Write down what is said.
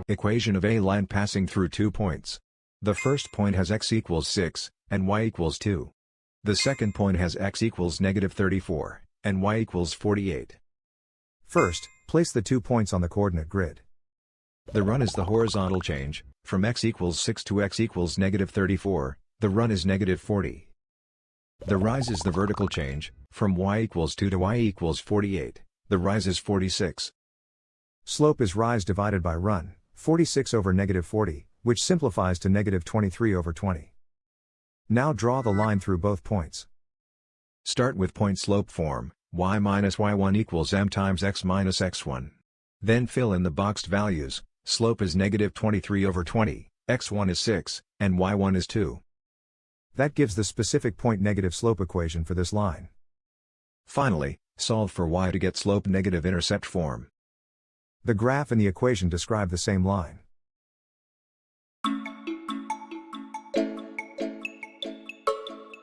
Equation of a line passing through 2 points. The first point has x equals 6, and y equals 2. The second point has x equals -34, and y equals 48. First, place the 2 points on the coordinate grid. The run is the horizontal change, from x equals 6 to x equals -34, the run is -40. The rise is the vertical change, from y equals 2 to y equals 48, the rise is 46. Slope is rise divided by run, 46 over -40, which simplifies to -23 over 20. Now draw the line through both points. Start with point slope form, y minus y1 equals m times x minus x1. Then fill in the boxed values. Slope is -23 over 20, x1 is 6, and y1 is 2. That gives the specific point negative slope equation for this line. Finally, solve for y to get slope negative intercept form. The graph and the equation describe the same line.